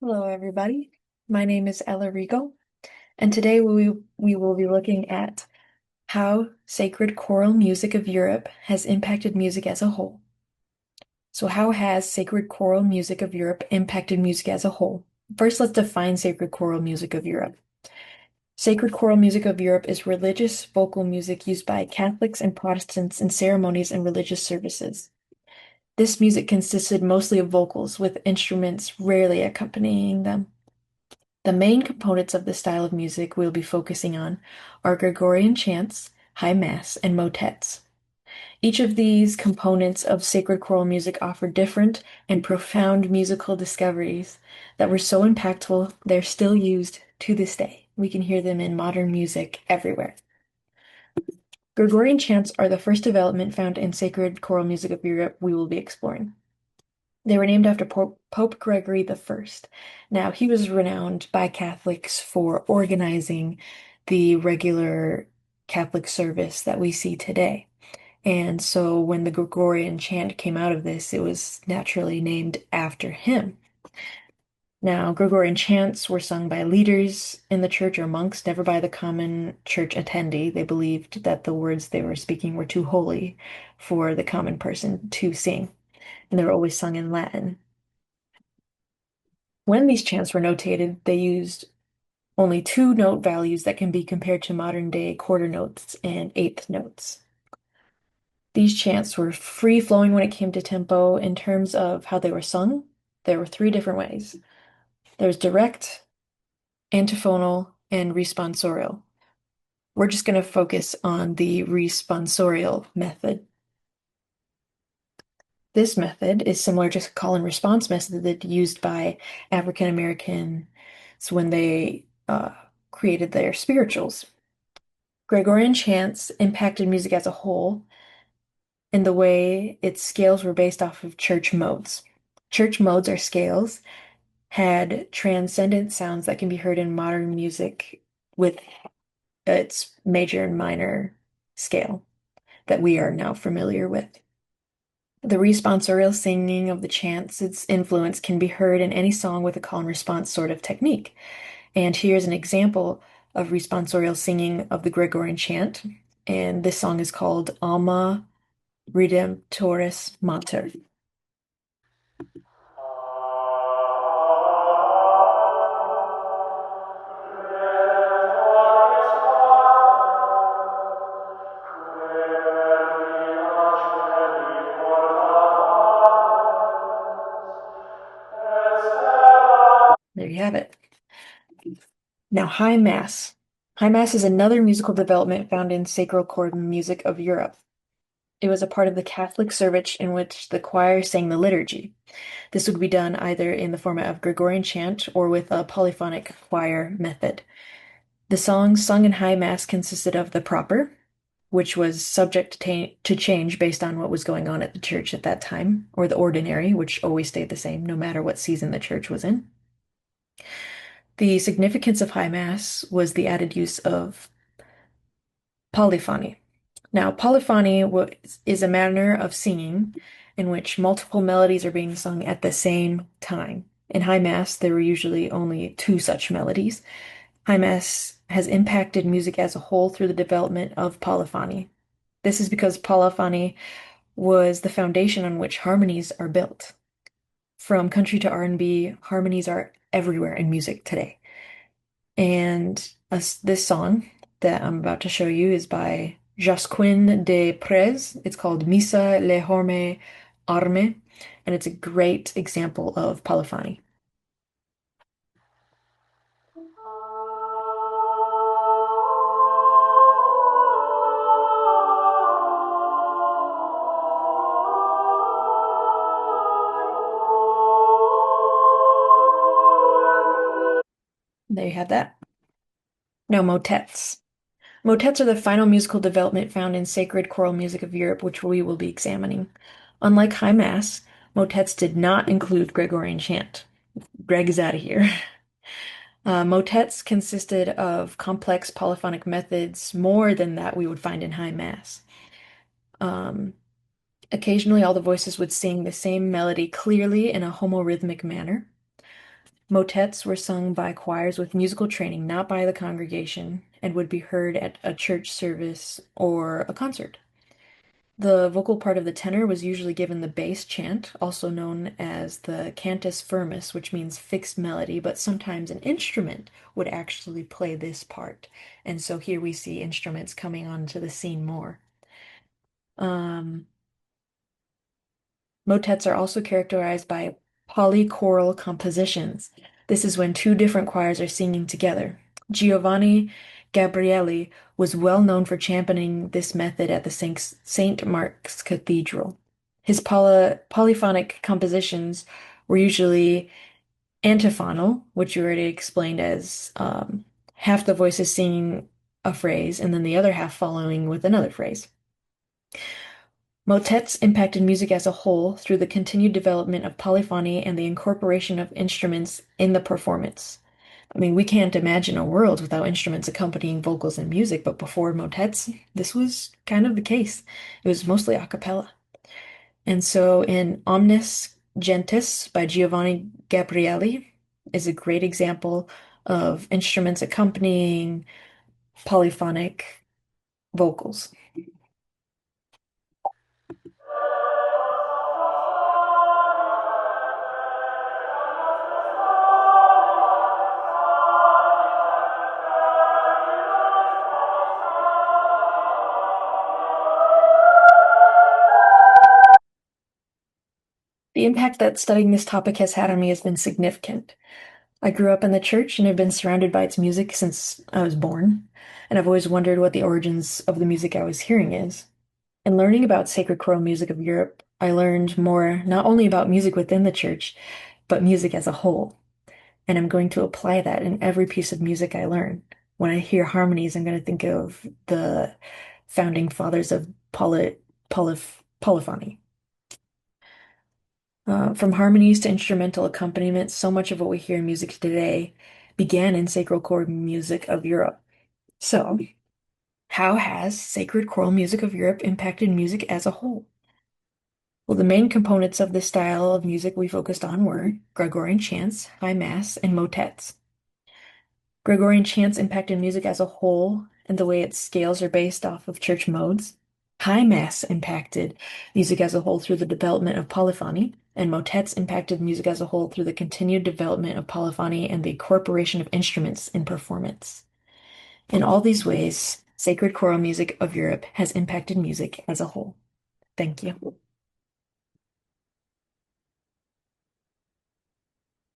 Hello, everybody. My name is Ella Riegel, and today we will be looking at how sacred choral music of Europe has impacted music as a whole. So, how has sacred choral music of Europe impacted music as a whole? First, let's define sacred choral music of Europe. Sacred choral music of Europe is religious vocal music used by Catholics and Protestants in ceremonies and religious services. This music consisted mostly of vocals, with instruments rarely accompanying them. The main components of this style of music we'll be focusing on are Gregorian chants, high mass, and motets. Each of these components of sacred choral music offer different and profound musical discoveries that were so impactful they're still used to this day. We can hear them in modern music everywhere. Gregorian chants are the first development found in sacred choral music of Europe we will be exploring. They were named after Pope Gregory the First. Now, he was renowned by Catholics for organizing the regular Catholic service that we see today. And so when the Gregorian chant came out of this, it was naturally named after him. Now, Gregorian chants were sung by leaders in the church or monks, never by the common church attendee. They believed that the words they were speaking were too holy for the common person to sing, and they were always sung in Latin. When these chants were notated, they used only two note values that can be compared to modern day quarter notes and eighth notes. These chants were free flowing when it came to tempo. In terms of how they were sung, there were three different ways. There's direct, antiphonal, and responsorial. We're just going to focus on the responsorial method. This method is similar to call and response method used by African Americans when they created their spirituals. Gregorian chants impacted music as a whole in the way its scales were based off of church modes. Church modes or scales had transcendent sounds that can be heard in modern music with its major and minor scale that we are now familiar with. The responsorial singing of the chants, its influence can be heard in any song with a call and response sort of technique. And here's an example of responsorial singing of the Gregorian chant. And this song is called Alma Redemptoris Mater. There you have it. Now, High Mass. High Mass is another musical development found in sacral chord music of Europe. It was a part of the Catholic service in which the choir sang the liturgy. This would be done either in the format of Gregorian chant or with a polyphonic choir method. The songs sung in High Mass consisted of the proper, which was subject to change based on what was going on at the church at that time, or the ordinary, which always stayed the same no matter what season the church was in. The significance of High Mass was the added use of polyphony. Now, polyphony is a manner of singing in which multiple melodies are being sung at the same time. In High Mass, there were usually only two such melodies. High Mass has impacted music as a whole through the development of polyphony. This is because polyphony was the foundation on which harmonies are built. From country to R&B, harmonies are everywhere in music today. And this song that I'm about to show you is by Josquin de Prez. It's called Missa le Horme Arme, and it's a great example of polyphony. There you have that. Now, motets. Motets are the final musical development found in sacred choral music of Europe, which we will be examining. Unlike High Mass, motets did not include Gregorian chant. Greg is out of here. Motets consisted of complex polyphonic methods, more than that we would find in High Mass. Um, Occasionally, all the voices would sing the same melody clearly in a homorhythmic manner. Motets were sung by choirs with musical training, not by the congregation, and would be heard at a church service or a concert. The vocal part of the tenor was usually given the bass chant, also known as the cantus firmus, which means fixed melody, but sometimes an instrument would actually play this part. And so here we see instruments coming onto the scene more. Um, Motets are also characterized by polychoral compositions. This is when two different choirs are singing together. Giovanni Gabrieli was well known for championing this method at the St. Mark's Cathedral. His polyphonic compositions were usually antiphonal, which you already explained as half the voices singing a phrase and then the other half following with another phrase. Motets impacted music as a whole through the continued development of polyphony and the incorporation of instruments in the performance. I mean, we can't imagine a world without instruments accompanying vocals and music, but before motets, this was kind of the case. It was mostly a cappella. And so in Omnis Gentis by Giovanni Gabrieli is a great example of instruments accompanying polyphonic vocals. The impact that studying this topic has had on me has been significant. I grew up in the church and have been surrounded by its music since I was born, and I've always wondered what the origins of the music I was hearing is. In learning about sacred choral music of Europe, I learned more not only about music within the church, but music as a whole. And I'm going to apply that in every piece of music I learn. When I hear harmonies, I'm going to think of the founding fathers of polyphony. From harmonies to instrumental accompaniment, so much of what we hear in music today began in sacred choral music of Europe. So, how has sacred choral music of Europe impacted music as a whole? Well, the main components of this style of music we focused on were Gregorian chants, high mass, and motets. Gregorian chants impacted music as a whole, and the way its scales are based off of church modes. High mass impacted music as a whole through the development of polyphony, and motets impacted music as a whole through the continued development of polyphony and the incorporation of instruments in performance. In all these ways, sacred choral music of Europe has impacted music as a whole. Thank you.